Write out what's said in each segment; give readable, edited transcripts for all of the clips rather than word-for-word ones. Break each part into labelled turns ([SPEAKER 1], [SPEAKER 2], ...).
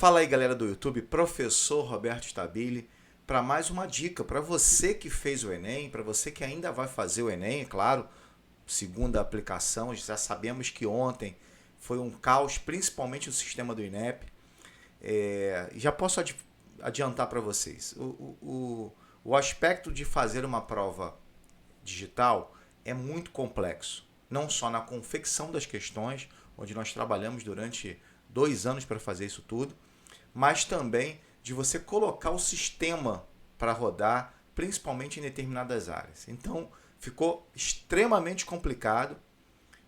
[SPEAKER 1] Fala aí, galera do YouTube, professor Roberto Stabile, para mais uma dica para você que fez o Enem, para você que ainda vai fazer o Enem, claro, segundo a aplicação, já sabemos que ontem foi um caos, principalmente o sistema do INEP. Já posso adiantar para vocês, o aspecto de fazer uma prova digital é muito complexo, não só na confecção das questões, onde nós trabalhamos durante 2 anos para fazer isso tudo, mas também de você colocar o sistema para rodar, principalmente em determinadas áreas. Então, ficou extremamente complicado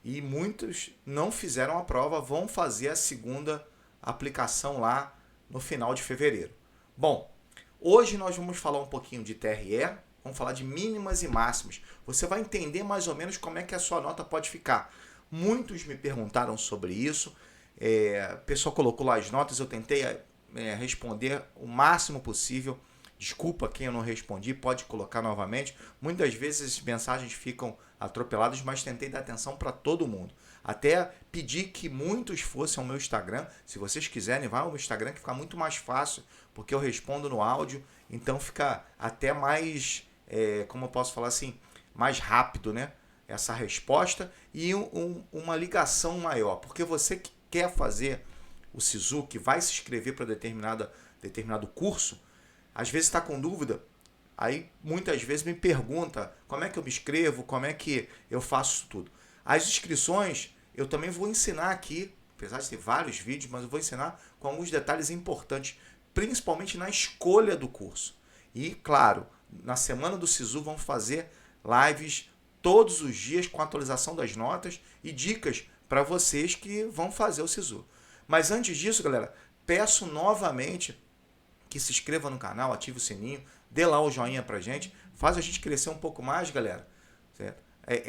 [SPEAKER 1] e muitos não fizeram a prova, vão fazer a segunda aplicação lá no final de fevereiro. Bom, hoje nós vamos falar um pouquinho de TRE, vamos falar de mínimas e máximas. Você vai entender mais ou menos como é que a sua nota pode ficar. Muitos me perguntaram sobre isso, o pessoal colocou lá as notas, eu tentei responder o máximo possível. Desculpa quem eu não respondi, pode colocar novamente. Muitas vezes as mensagens ficam atropeladas, mas tentei dar atenção para todo mundo. Até pedi que muitos fossem ao meu Instagram. Se vocês quiserem, vá ao meu Instagram, que fica muito mais fácil, porque eu respondo no áudio, então fica até mais, como eu posso falar assim, mais rápido, né? Essa resposta e uma ligação maior, porque você que quer fazer o SISU, que vai se inscrever para determinado curso, às vezes está com dúvida, aí muitas vezes me pergunta como é que eu me inscrevo, como é que eu faço isso tudo. As inscrições eu também vou ensinar aqui, apesar de ter vários vídeos, mas eu vou ensinar com alguns detalhes importantes, principalmente na escolha do curso. E, claro, na semana do SISU vamos fazer lives todos os dias com atualização das notas e dicas para vocês que vão fazer o SISU. Mas antes disso, galera, peço novamente que se inscreva no canal, ative o sininho, dê lá o joinha pra gente, faz a gente crescer um pouco mais, galera. Certo?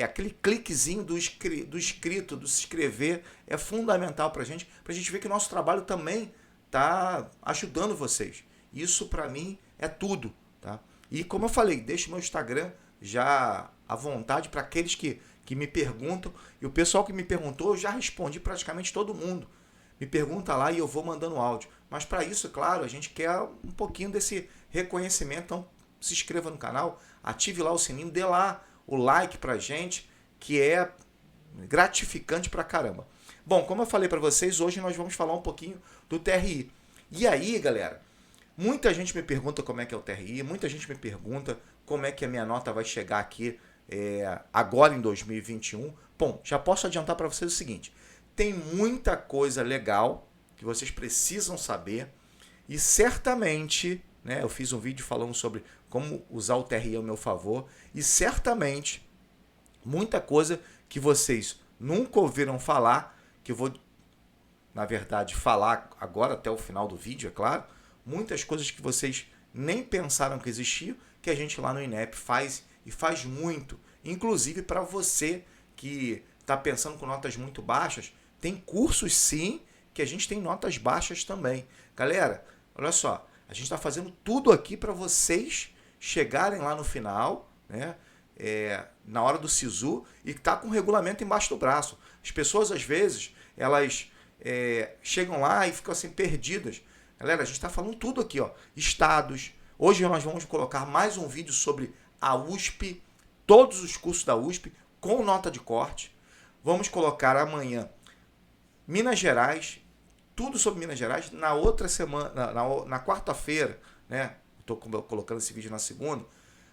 [SPEAKER 1] Aquele cliquezinho do inscrito, do se inscrever, é fundamental pra gente ver que o nosso trabalho também tá ajudando vocês. Isso pra mim é tudo, tá? E como eu falei, deixe meu Instagram já à vontade para aqueles que me perguntam. E o pessoal que me perguntou, eu já respondi praticamente todo mundo. Me pergunta lá e eu vou mandando áudio. Mas para isso, claro, a gente quer um pouquinho desse reconhecimento. Então, se inscreva no canal, ative lá o sininho, dê lá o like pra gente, que é gratificante pra caramba. Bom, como eu falei para vocês, hoje nós vamos falar um pouquinho do TRI. E aí, galera, muita gente me pergunta como é que é o TRI, muita gente me pergunta como é que a minha nota vai chegar aqui agora em 2021. Bom, já posso adiantar para vocês o seguinte: tem muita coisa legal que vocês precisam saber e certamente, né, eu fiz um vídeo falando sobre como usar o TRI ao meu favor e certamente muita coisa que vocês nunca ouviram falar, que eu vou, na verdade, falar agora até o final do vídeo, é claro, muitas coisas que vocês nem pensaram que existiam, que a gente lá no INEP faz e faz muito. Inclusive para você que está pensando com notas muito baixas, tem cursos sim que a gente tem notas baixas também. Galera, olha só, a gente está fazendo tudo aqui para vocês chegarem lá no final, né, na hora do SISU e tá com o regulamento embaixo do braço. As pessoas às vezes, elas chegam lá e ficam assim perdidas. Galera, a gente está falando tudo aqui, ó, estados. Hoje nós vamos colocar mais um vídeo sobre a USP, todos os cursos da USP com nota de corte. Vamos colocar amanhã Minas Gerais, tudo sobre Minas Gerais. Na outra semana, na quarta-feira, né? Estou colocando esse vídeo na segunda.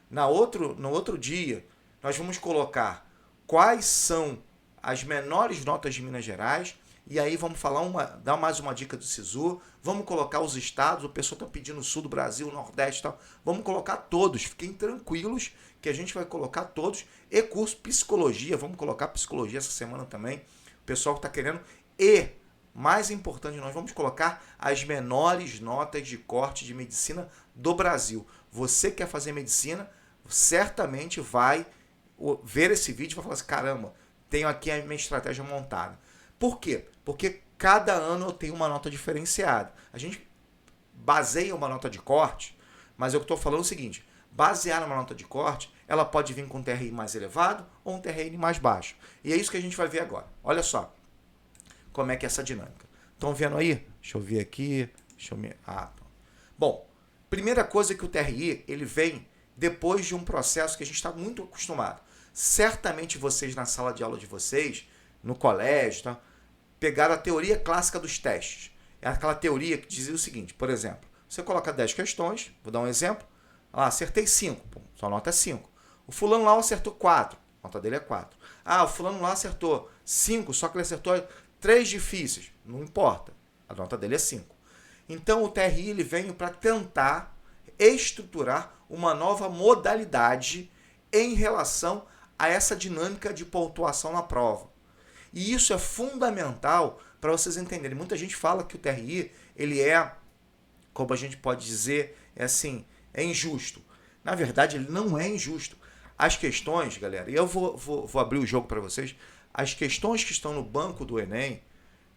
[SPEAKER 1] No outro dia, nós vamos colocar quais são as menores notas de Minas Gerais. E aí vamos dar mais uma dica do SISU. Vamos colocar os estados. O pessoal está pedindo o sul do Brasil, Nordeste e tal. Vamos colocar todos. Fiquem tranquilos que a gente vai colocar todos. E curso psicologia. Vamos colocar psicologia essa semana também. O pessoal que está querendo. E, mais importante, nós vamos colocar as menores notas de corte de medicina do Brasil. Você que quer fazer medicina, certamente vai ver esse vídeo e vai falar assim: caramba, tenho aqui a minha estratégia montada. Por quê? Porque cada ano eu tenho uma nota diferenciada. A gente baseia uma nota de corte, mas eu estou falando o seguinte: basear uma nota de corte, ela pode vir com um TRI mais elevado ou um TRI mais baixo. E é isso que a gente vai ver agora. Olha só como é que é essa dinâmica. Estão vendo aí? Deixa eu ver aqui. Deixa eu me... Bom, primeira coisa que o TRI, ele vem depois de um processo que a gente está muito acostumado. Certamente vocês na sala de aula de vocês, no colégio, tá? Pegaram a teoria clássica dos testes. É aquela teoria que dizia o seguinte, por exemplo, você coloca 10 questões, vou dar um exemplo, acertei 5, sua nota é 5. O fulano lá acertou 4, a nota dele é 4. O fulano lá acertou 5, só que ele acertou 3 difíceis, não importa, a nota dele é 5. Então o TRI ele vem para tentar estruturar uma nova modalidade em relação a essa dinâmica de pontuação na prova. E isso é fundamental para vocês entenderem. Muita gente fala que o TRI, ele é, como a gente pode dizer, é injusto. Na verdade, ele não é injusto. As questões, galera, e eu vou abrir o jogo para vocês, as questões que estão no banco do Enem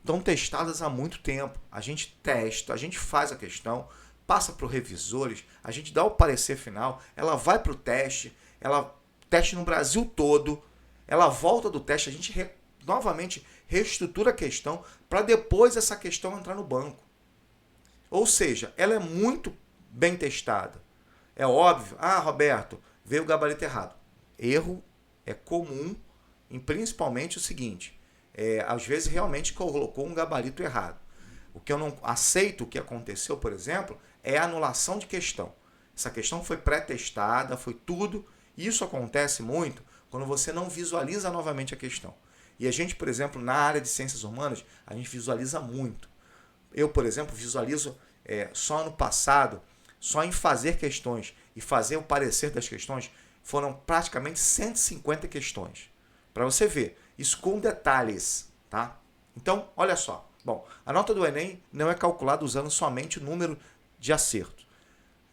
[SPEAKER 1] estão testadas há muito tempo. A gente testa, a gente faz a questão, passa para os revisores, a gente dá o parecer final, ela vai para o teste, ela teste no Brasil todo, ela volta do teste, a gente novamente reestrutura a questão para depois essa questão entrar no banco. Ou seja, ela é muito bem testada. É óbvio, Roberto, veio o gabarito errado. Erro é comum, em principalmente o seguinte, às vezes realmente colocou um gabarito errado. O que eu não aceito, o que aconteceu, por exemplo, é a anulação de questão. Essa questão foi pré-testada, foi tudo, e isso acontece muito quando você não visualiza novamente a questão. E a gente, por exemplo, na área de ciências humanas, a gente visualiza muito. Eu, por exemplo, visualizo só ano passado, só em fazer questões e fazer o parecer das questões, foram praticamente 150 questões. Para você ver, isso com detalhes, tá? Então, olha só. Bom, a nota do Enem não é calculada usando somente o número de acertos,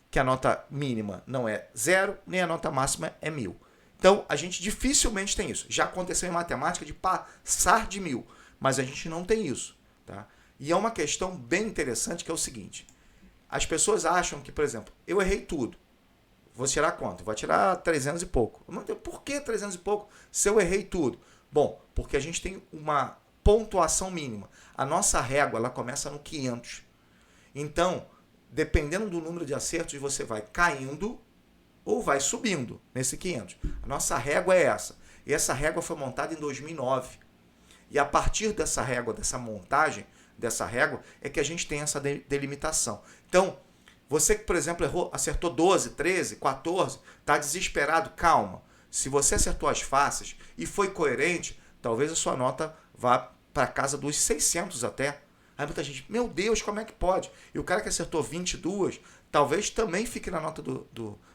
[SPEAKER 1] que a nota mínima não é 0, nem a nota máxima é 1000. Então, a gente dificilmente tem isso. Já aconteceu em matemática de passar de 1000, mas a gente não tem isso, tá? E é uma questão bem interessante que é o seguinte. As pessoas acham que, por exemplo, eu errei tudo. Vou tirar quanto? Vou tirar 300 e pouco. Por que 300 e pouco se eu errei tudo? Bom, porque a gente tem uma pontuação mínima. A nossa régua ela começa no 500. Então, dependendo do número de acertos, você vai caindo ou vai subindo nesse 500. A nossa régua é essa. E essa régua foi montada em 2009. E a partir dessa régua, dessa montagem, dessa régua, é que a gente tem essa delimitação. Então, você que, por exemplo, acertou 12, 13, 14, está desesperado, calma. Se você acertou as fáceis e foi coerente, talvez a sua nota vá para casa dos 600 até. Aí muita gente, meu Deus, como é que pode? E o cara que acertou 22, talvez também fique na nota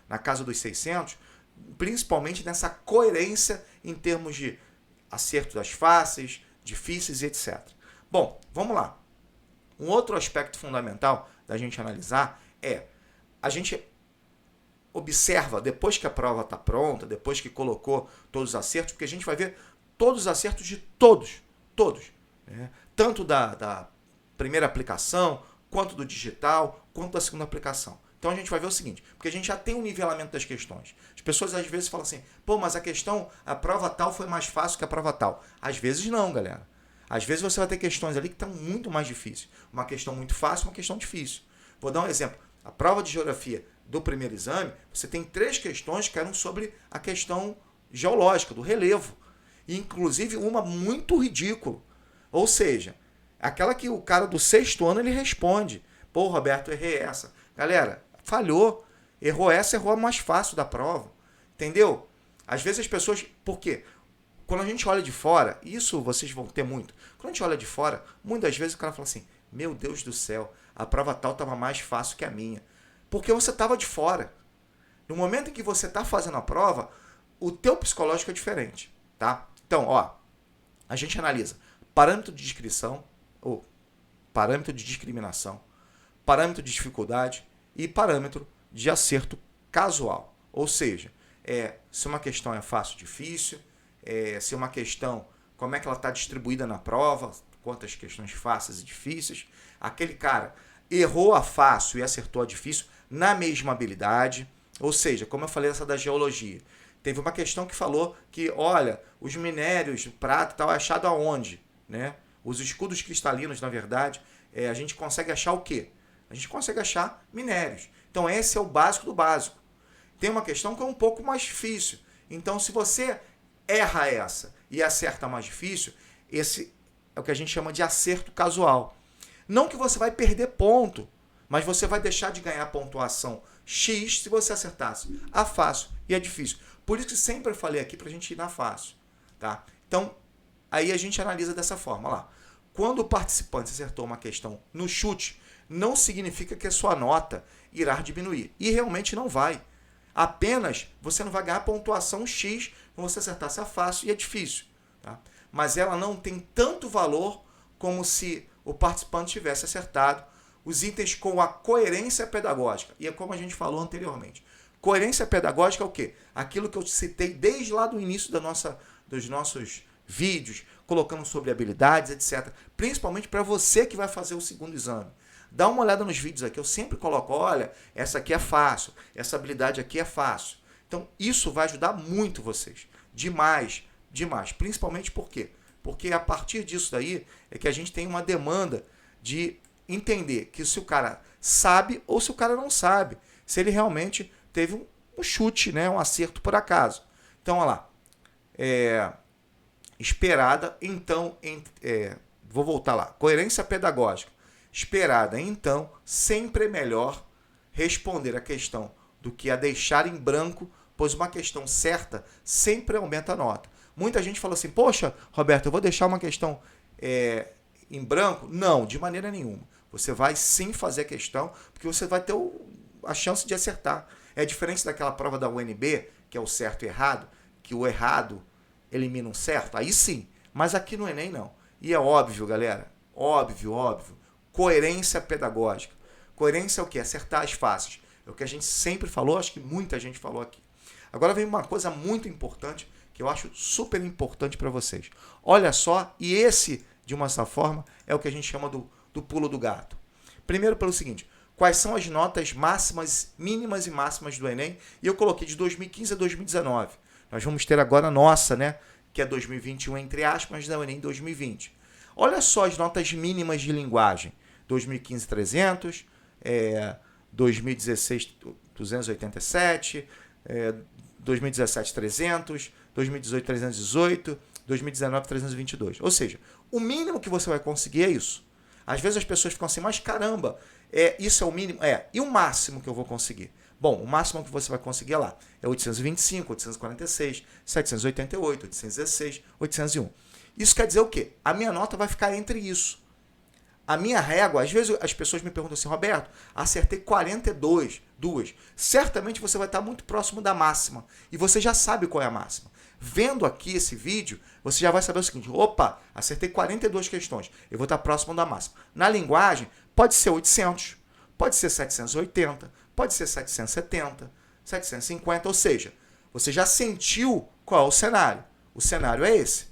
[SPEAKER 1] na casa dos 600, principalmente nessa coerência em termos de acerto das fáceis, difíceis e etc. Bom, vamos lá. Um outro aspecto fundamental da gente analisar a gente observa, depois que a prova está pronta, depois que colocou todos os acertos, porque a gente vai ver todos os acertos de todos, né? Tanto da primeira aplicação, quanto do digital, quanto da segunda aplicação. Então a gente vai ver o seguinte, porque a gente já tem um nivelamento das questões. As pessoas às vezes falam assim, mas a prova tal foi mais fácil que a prova tal. Às vezes não, galera. Às vezes você vai ter questões ali que estão muito mais difíceis. Uma questão muito fácil, uma questão difícil. Vou dar um exemplo. A prova de geografia do primeiro exame, você tem 3 questões que eram sobre a questão geológica, do relevo. E, inclusive, uma muito ridícula. Ou seja, aquela que o cara do 6º ano ele responde. Roberto, errei essa. Galera, falhou. Errou essa, errou a mais fácil da prova. Entendeu? Às vezes as pessoas... Por quê? Quando a gente olha de fora, isso vocês vão ter muito. Quando a gente olha de fora, muitas vezes o cara fala assim, meu Deus do céu, a prova tal estava mais fácil que a minha. Porque você estava de fora. No momento em que você está fazendo a prova, o teu psicológico é diferente, tá? Então, a gente analisa parâmetro de descrição, ou parâmetro de discriminação, parâmetro de dificuldade e parâmetro de acerto casual. Ou seja, se uma questão é fácil ou difícil, se uma questão, como é que ela está distribuída na prova, quantas questões fáceis e difíceis. Aquele cara errou a fácil e acertou a difícil na mesma habilidade. Ou seja, como eu falei essa da geologia, teve uma questão que falou que, olha, os minérios, prata e tal, é achado aonde? Né? Os escudos cristalinos, na verdade, a gente consegue achar o quê? A gente consegue achar minérios. Então esse é o básico do básico. Tem uma questão que é um pouco mais difícil. Então se você erra essa e acerta mais difícil, esse é o que a gente chama de acerto casual. Não que você vai perder ponto, mas você vai deixar de ganhar pontuação X se você acertasse a fácil e a difícil. Por isso que sempre eu falei aqui para a gente ir na fácil. Tá? Então, aí a gente analisa dessa forma. Lá. Quando o participante acertou uma questão no chute, não significa que a sua nota irá diminuir. E realmente não vai. Apenas você não vai ganhar pontuação X quando você acertasse a fácil e a difícil. Tá? Mas ela não tem tanto valor como se o participante tivesse acertado os itens com a coerência pedagógica. E é como a gente falou anteriormente. Coerência pedagógica é o quê? Aquilo que eu citei desde lá do início dos nossos vídeos, colocando sobre habilidades, etc. Principalmente para você que vai fazer o segundo exame. Dá uma olhada nos vídeos aqui, eu sempre coloco, olha, essa aqui é fácil, essa habilidade aqui é fácil. Então, isso vai ajudar muito vocês. Demais, demais. Principalmente por quê? Porque a partir disso daí é que a gente tem uma demanda de entender que se o cara sabe ou se o cara não sabe. Se ele realmente teve um chute, né, um acerto por acaso. Então, olha lá. Esperada, então, vou voltar lá. Coerência pedagógica. Esperada, então, sempre é melhor responder a questão do que a deixar em branco, pois uma questão certa sempre aumenta a nota. Muita gente fala assim, poxa, Roberto, eu vou deixar uma questão em branco? Não, de maneira nenhuma. Você vai sim fazer a questão, porque você vai ter a chance de acertar. É diferente daquela prova da UNB, que é o certo e errado, que o errado elimina um certo, aí sim. Mas aqui no Enem não. E é óbvio, galera, óbvio. Coerência pedagógica. Coerência é o quê? Acertar as fáceis. É o que a gente sempre falou, acho que muita gente falou aqui. Agora vem uma coisa muito importante, que eu acho super importante para vocês. Olha só, e esse, de uma certa forma, é o que a gente chama do pulo do gato. Primeiro pelo seguinte, quais são as notas máximas, mínimas e máximas do Enem? E eu coloquei de 2015 a 2019. Nós vamos ter agora a nossa, né? Que é 2021, entre aspas, da Enem 2020. Olha só as notas mínimas de linguagem. 2015, 300, 2016, 287, 2017, 300, 2018, 318, 2019, 322. Ou seja, o mínimo que você vai conseguir é isso. Às vezes as pessoas ficam assim, mas caramba, isso é o mínimo? E o máximo que eu vou conseguir? Bom, o máximo que você vai conseguir é lá. É 825, 846, 788, 816, 801. Isso quer dizer o quê? A minha nota vai ficar entre isso. A minha régua, às vezes as pessoas me perguntam assim, Roberto, acertei 42, certamente você vai estar muito próximo da máxima. E você já sabe qual é a máxima. Vendo aqui esse vídeo, você já vai saber o seguinte, opa, acertei 42 questões, eu vou estar próximo da máxima. Na linguagem, pode ser 800, pode ser 780, pode ser 770, 750, ou seja, você já sentiu qual é o cenário. O cenário é esse.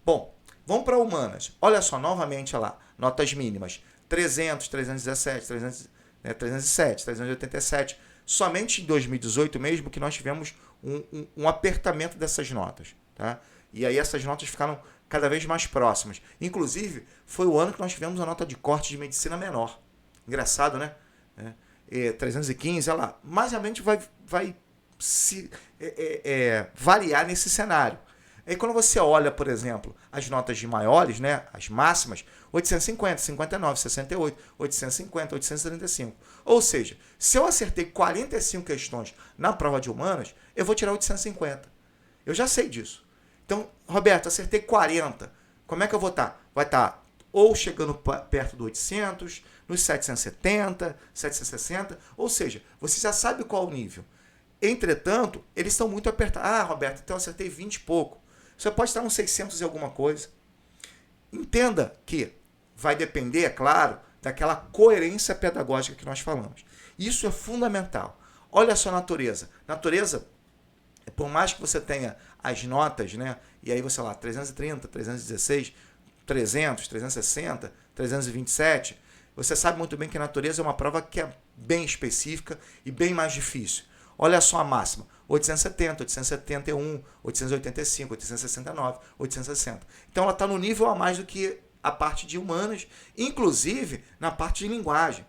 [SPEAKER 1] Bom, vamos para humanas. Olha só, novamente lá, notas mínimas. 300, 317, 307, 387. Somente em 2018 mesmo que nós tivemos um apertamento dessas notas. Tá? E aí essas notas ficaram cada vez mais próximas. Inclusive, foi o ano que nós tivemos a nota de corte de medicina menor. Engraçado, né? 315, olha lá. Mais ou menos vai se variar nesse cenário. Aí quando você olha, por exemplo, as notas de maiores, né, as máximas, 850, 59, 68, 850, 835. Ou seja, se eu acertei 45 questões na prova de humanas, eu vou tirar 850. Eu já sei disso. Então, Roberto, acertei 40. Como é que eu vou estar? Vai estar ou chegando perto do 800, nos 770, 760, ou seja, você já sabe qual o nível. Entretanto, eles estão muito apertados. Ah, Roberto, então eu acertei 20 e pouco. Você pode estar uns 600 e alguma coisa. Entenda que vai depender, é claro, daquela coerência pedagógica que nós falamos. Isso é fundamental. Olha só a natureza. Natureza, por mais que você tenha as notas, né? E aí você lá, 330, 316, 300, 360, 327, você sabe muito bem que a natureza é uma prova que é bem específica e bem mais difícil. Olha só a máxima. 870, 871, 885, 869, 860. Então ela está no nível a mais do que a parte de humanas, inclusive na parte de linguagem.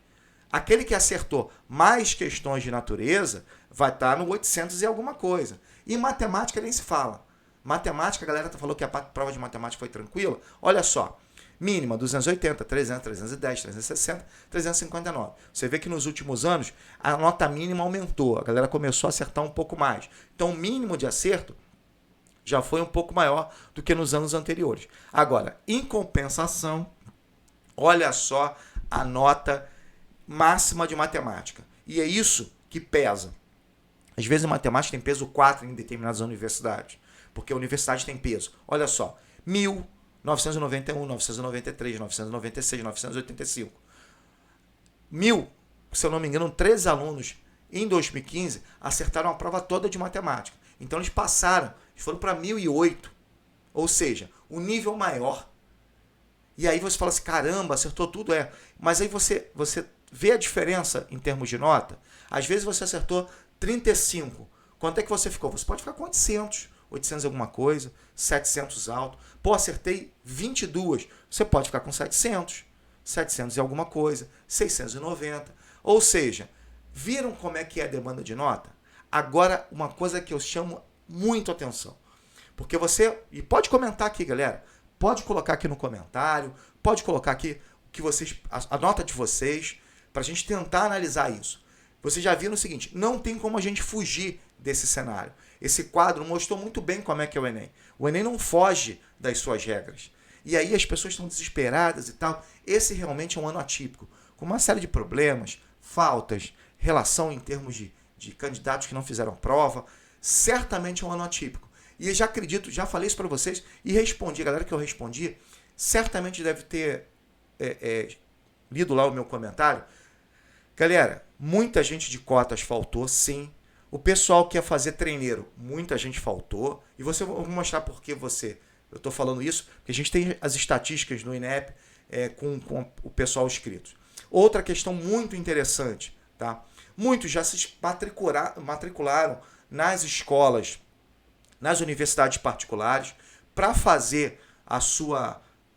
[SPEAKER 1] Aquele que acertou mais questões de natureza vai estar no 800 e alguma coisa. E matemática nem se fala. Matemática, a galera falou que a prova de matemática foi tranquila. Olha só, mínima 280, 300, 310, 360, 359. Você vê que nos últimos anos a nota mínima aumentou. A galera começou a acertar um pouco mais. Então o mínimo de acerto já foi um pouco maior do que nos anos anteriores. Agora, em compensação, olha só a nota máxima de matemática. E é isso que pesa. Às vezes a matemática tem peso 4 em determinadas universidades, porque a universidade tem peso. Olha só, 1991, 993, 996, 985. 1.000, se eu não me engano, 13 alunos em 2015 acertaram a prova toda de matemática. Então eles passaram, eles foram para 1.008. Ou seja, o nível maior. E aí você fala assim, caramba, acertou tudo, Mas aí você vê a diferença em termos de nota. Às vezes você acertou 35. Quanto é que você ficou? Você pode ficar com 800 alguma coisa, 700 alto. Pô, acertei 22. Você pode ficar com 700 e alguma coisa, 690. Ou seja, viram como é que é a demanda de nota? Agora, uma coisa que eu chamo muito atenção. Porque e pode comentar aqui, galera. Pode colocar aqui no comentário, pode colocar aqui a nota de vocês, para a gente tentar analisar isso. Vocês já viram o seguinte, não tem como a gente fugir desse cenário. Esse quadro mostrou muito bem como é que é o Enem. O Enem não foge das suas regras. E aí as pessoas estão desesperadas e tal. Esse realmente é um ano atípico, com uma série de problemas, faltas, relação em termos de candidatos que não fizeram prova. Certamente é um ano atípico. E eu já acredito, já falei isso para vocês e respondi, a galera que eu respondi, certamente deve ter lido lá o meu comentário. Galera, muita gente de cotas faltou, sim. O pessoal que ia fazer treineiro, muita gente faltou. E eu vou mostrar por que eu estou falando isso, porque a gente tem as estatísticas no INEP com o pessoal inscrito. Outra questão muito interessante, tá? Muitos já se matricularam nas escolas, nas universidades particulares, para fazer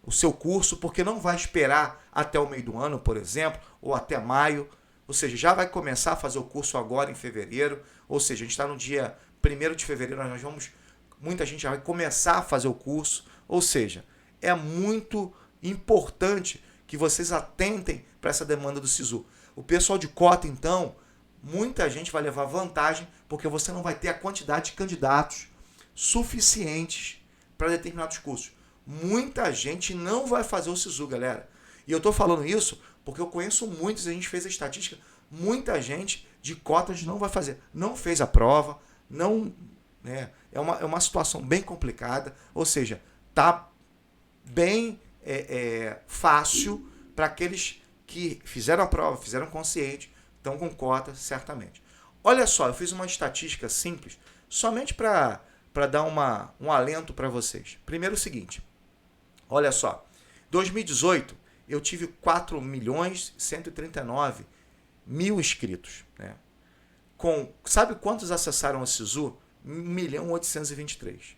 [SPEAKER 1] o seu curso, porque não vai esperar até o meio do ano, por exemplo, ou até maio. Ou seja, já vai começar a fazer o curso agora em fevereiro. Ou seja, a gente está no dia 1º de fevereiro, muita gente já vai começar a fazer o curso. Ou seja, é muito importante que vocês atentem para essa demanda do SISU. O pessoal de cota, então, muita gente vai levar vantagem, porque você não vai ter a quantidade de candidatos suficientes para determinados cursos. Muita gente não vai fazer o SISU, galera. E eu estou falando isso porque eu conheço muitos, a gente fez a estatística, muita gente de cotas não vai fazer. Não fez a prova, é uma situação bem complicada, ou seja, tá bem fácil para aqueles que fizeram a prova, fizeram consciente, estão com cota, certamente. Olha só, eu fiz uma estatística simples, somente para dar um alento para vocês. Primeiro o seguinte, olha só, 2018 eu tive 4.139.000 inscritos. Né? Sabe quantos acessaram o SISU? 1.823.000.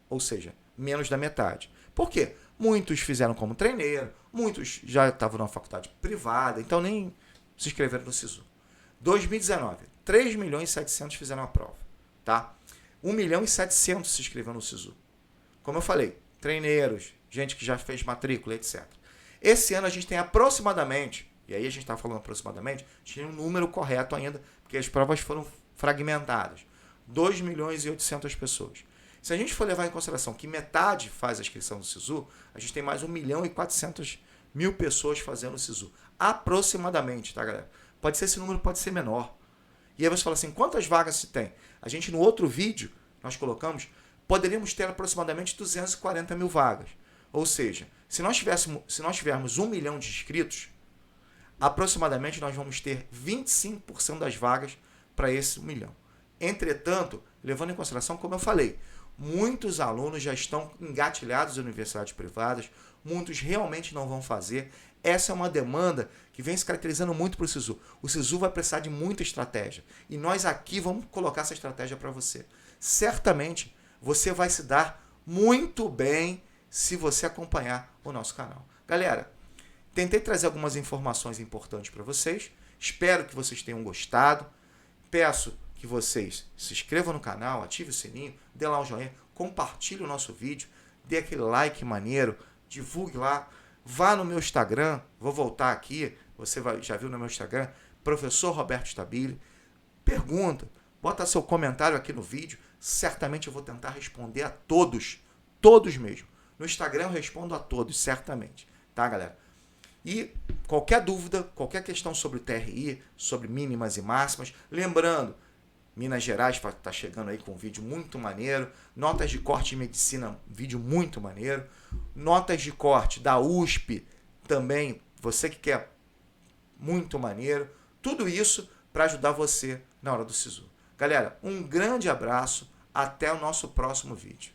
[SPEAKER 1] Ou seja, menos da metade. Por quê? Muitos fizeram como treineiro, muitos já estavam na faculdade privada, então nem se inscreveram no SISU. 2019, 3.700.000 fizeram a prova. Tá? 1.700.000 se inscreveram no SISU. Como eu falei, treineiros, gente que já fez matrícula, etc. Esse ano a gente tem aproximadamente, e aí a gente está falando aproximadamente, a gente tem um número correto ainda, porque as provas foram fragmentadas. 2.800.000 pessoas. Se a gente for levar em consideração que metade faz a inscrição do SISU, a gente tem mais 1.400.000 pessoas fazendo o SISU. Aproximadamente, tá, galera? Pode ser esse número, pode ser menor. E aí você fala assim, quantas vagas se tem? A gente, no outro vídeo, nós colocamos, poderíamos ter aproximadamente 240.000 vagas. Ou seja, se nós tivermos 1 milhão de inscritos, aproximadamente nós vamos ter 25% das vagas para esse 1 milhão. Entretanto, levando em consideração, como eu falei, muitos alunos já estão engatilhados em universidades privadas, muitos realmente não vão fazer. Essa é uma demanda que vem se caracterizando muito para o SISU. O SISU vai precisar de muita estratégia. E nós aqui vamos colocar essa estratégia para você. Certamente, você vai se dar muito bem se você acompanhar o nosso canal. Galera, tentei trazer algumas informações importantes para vocês Espero que vocês tenham gostado. Peço que vocês se inscrevam no canal, ative o sininho, dê lá um joinha, compartilhe o nosso vídeo, dê aquele like maneiro, divulgue lá, vá no meu Instagram, vou voltar aqui, você já viu no meu Instagram, Professor Roberto Stabile, pergunta, bota seu comentário aqui no vídeo, certamente eu vou tentar responder a todos, todos mesmo. No Instagram eu respondo a todos, certamente, tá, galera? E qualquer dúvida, qualquer questão sobre o TRI, sobre mínimas e máximas, lembrando, Minas Gerais está chegando aí com um vídeo muito maneiro, notas de corte de medicina, vídeo muito maneiro, notas de corte da USP também, você que quer, muito maneiro, tudo isso para ajudar você na hora do SISU. Galera, um grande abraço, até o nosso próximo vídeo.